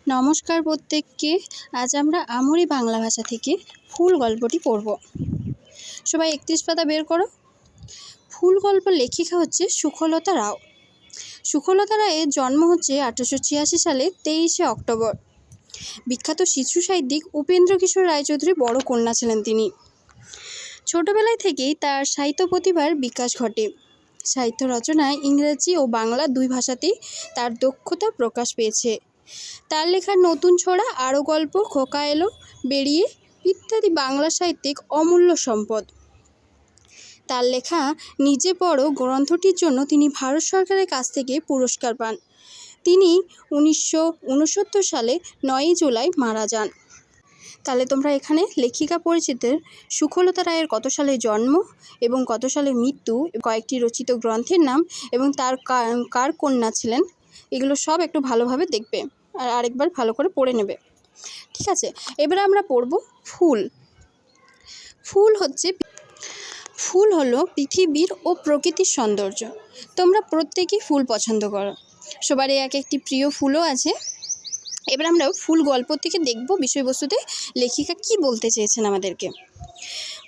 নমস্কার প্রত্যেককে। আজ আমরা আমরি বাংলা ভাষা থেকে ফুল গল্পটি পড়ব। সবাই 31 পাতা বের করো। ফুল গল্প লেখিকা হচ্ছে সুখলতা রাও। সুখলতা রায়ের জন্ম হচ্ছে 1886 সালে 23শে অক্টোবর। বিখ্যাত শিশু সাহিত্যিক উপেন্দ্র কিশোর রায়চৌধুরীর বড় কন্যা ছিলেন তিনি। ছোটবেলায় থেকেই তার সাহিত্য প্রতিভার বিকাশ ঘটে। সাহিত্য রচনায় ইংরেজি ও বাংলা দুই ভাষাতেই তার দক্ষতা প্রকাশ পেয়েছে। তার লেখার নতুন ছড়া, আরও গল্প, খোকা এলো, বেরিয়ে ইত্যাদি বাংলা সাহিত্যিক অমূল্য সম্পদ। তার লেখা নিজে পড়ো গ্রন্থটির জন্য তিনি ভারত সরকারের কাছ থেকে পুরস্কার পান। তিনি 1969 সালে 9ই জুলাই মারা যান। তাহলে তোমরা এখানে লেখিকা পরিচিতের সুখলতা রায়ের কত সালে জন্ম এবং কত সালে মৃত্যু, কয়েকটি রচিত গ্রন্থের নাম এবং তার কার কন্যা ছিলেন, এগুলো সব একটু ভালোভাবে দেখবে আর আরেকবার ভালো করে পড়ে নেবে। ঠিক আছে, এবারে আমরা পড়ব ফুল। ফুল হলো পৃথিবীর ও প্রকৃতির সৌন্দর্য। তোমরা প্রত্যেকেই ফুল পছন্দ করো, সবারই এক একটি প্রিয় ফুলও আছে। এবার আমরা ফুল গল্প থেকে দেখব বিষয়বস্তুতে লেখিকা কি বলতে চেয়েছেন আমাদেরকে।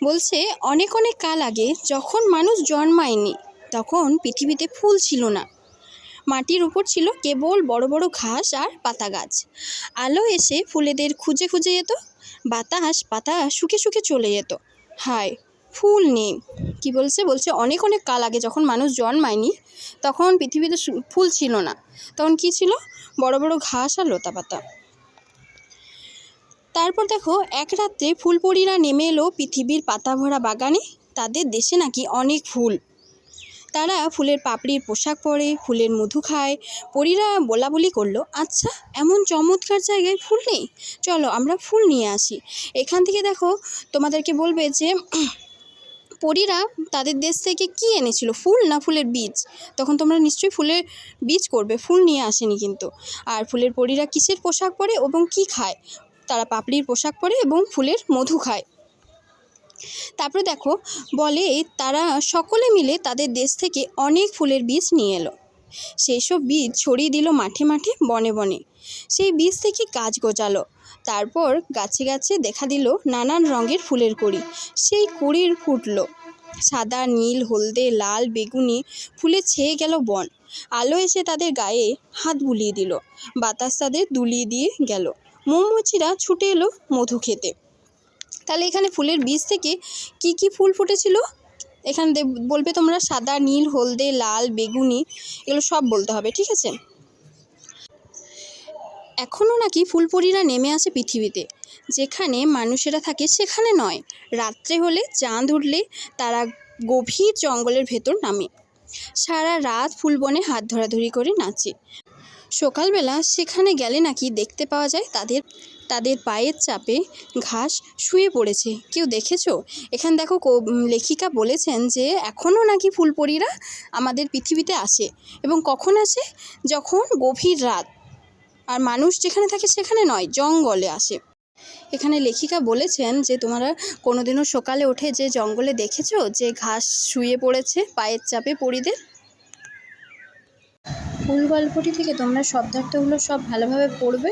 বলছে, অনেক অনেক কাল আগে যখন মানুষ জন্মায়নি তখন পৃথিবীতে ফুল ছিল না। মাটির উপর ছিল কেবল বড় বড় ঘাস আর পাতা গাছ। আলো এসে ফুলেদের খুঁজে খুঁজে যেত, বাতাস পাতা শুকে শুকে চলে যেত। হায়, ফুল নেই। কি বলছে অনেক অনেক কাল আগে যখন মানুষ জন্মায়নি তখন পৃথিবীতে ফুল ছিল না। তখন কি ছিল? বড় বড় ঘাস আর লতা পাতা। তারপর দেখো, এক রাত্রে ফুলপরীরা নেমে এলো পৃথিবীর পাতা ভরা বাগানে। তাদের দেশে নাকি অনেক ফুল। তারা ফুলের পাপড়ির পোশাক পরে, ফুলের মধু খায়। পরীরা বলাবলি করলো, আচ্ছা, এমন চমৎকার জায়গায় ফুল নেই, চলো আমরা ফুল নিয়ে আসি। এখান থেকে দেখো তোমাদেরকে বলবে যে পরীরা তাদের দেশ থেকে কি এনেছিল, ফুল না ফুলের বীজ? তখন তোমরা নিশ্চয়ই ফুলের বীজ করবে, ফুল নিয়ে আসেনি কিন্তু। আর ফুলের পরীরা কিসের পোশাক পরে এবং কি খায়? তারা পাপড়ির পোশাক পরে এবং ফুলের মধু খায়। তারপরে দেখো বলে, তারা সকলে মিলে তাদের দেশ থেকে অনেক ফুলের বীজ নিয়ে এলো। সেই সব বীজ ছড়িয়ে দিল মাঠে মাঠে, বনে বনে। সেই বীজ থেকে গাছ গজালো। তারপর গাছে গাছে দেখা দিল নানান রঙের ফুলের কুঁড়ি। সেই কুঁড়ির ফুটলো সাদা, নীল, হলদে, লাল, বেগুনি ফুলে ছেয়ে গেল বন। আলো এসে তাদের গায়ে হাত বুলিয়ে দিল, বাতাস তাদের দুলিয়ে দিয়ে গেল। মৌমাছিরা ছুটে এলো মধু খেতে। তাহলে এখানে ফুলের বীজ থেকে কি কি ফুল ফুটেছিল এখানে বলবে তোমরা, সাদা, নীল, হলদে, লাল, বেগুনি, এগুলো সব বলতে হবে। ঠিক আছে। এখনও নাকি ফুলপরীরা নেমে আসে পৃথিবীতে। যেখানে মানুষেরা থাকে সেখানে নয়, রাত্রে হলে, চাঁদ উঠলে তারা গভীর জঙ্গলের ভেতর নামে। সারা রাত ফুলবনে হাত ধরাধরি করে নাচে। সকালবেলা সেখানে গেলে নাকি দেখতে পাওয়া যায় তাদের পায়ের চাপে ঘাস শুয়ে পড়েছে। কেউ দেখেছো? এখানে দেখো লেখিকা বলেছেন যে এখনও নাকি ফুলপরীরা আমাদের পৃথিবীতে আসে। এবং কখন আসে? যখন গভীর রাত, আর মানুষ যেখানে থাকে সেখানে নয়, জঙ্গলে আসে। এখানে লেখিকা বলেছেন যে তোমরা কোনোদিনও সকালে উঠে যে জঙ্গলে দেখেছো যে ঘাস শুয়ে পড়েছে পায়ের চাপে পরীদের? ফুল গল্পটি থেকে তোমরা শব্দার্থগুলো সব ভালোভাবে পড়বে।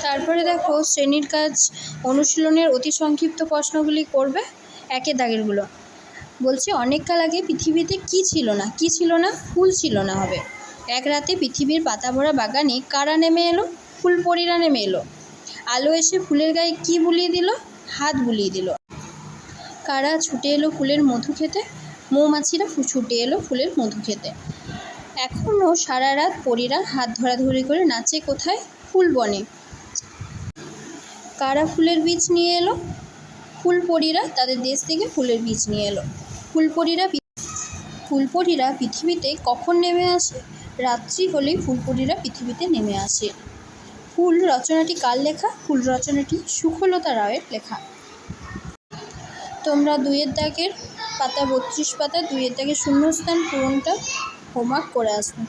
তারপরে দেখো শ্রেণীর কাজ অনুশীলনের অতি সংক্ষিপ্ত প্রশ্নগুলি করবে, একের দাগেরগুলো। বলছে, অনেক কাল আগে পৃথিবীতে কি ছিল না? ফুল ছিল না হবে। এক রাতে পৃথিবীর পাতা ভরা বাগানে কারা নেমে এলো? ফুলপরীরা নেমে এলো। আলো এসে ফুলের গায়ে কি বুলিয়ে দিল? হাত বুলিয়ে দিল। কারা ছুটে এলো ফুলের মধু খেতে? মৌমাছিরা ছুটে এলো ফুলের মধু খেতে। এখনও সারা রাত পরীরা হাত ধরাধরি করে নাচে কোথায়? ফুলবনে। কারা ফুলের বীজ নিয়ে এলো? ফুলপরীরা তাদের দেশ থেকে ফুলের বীজ নিয়ে এলো। ফুলপরীরা পৃথিবীতে কখন নেমে আসে? রাত্রি হলেই ফুলপরীরা পৃথিবীতে নেমে আসে। ফুল রচনাটি কার লেখা? ফুল রচনাটি সুখলতা রায়ের লেখা। তোমরা 2-এর দাগের পাতা 32 পাতা 2-এর দাগের শূন্যস্থান পূরণটা হোমওয়ার্ক করে আসবে।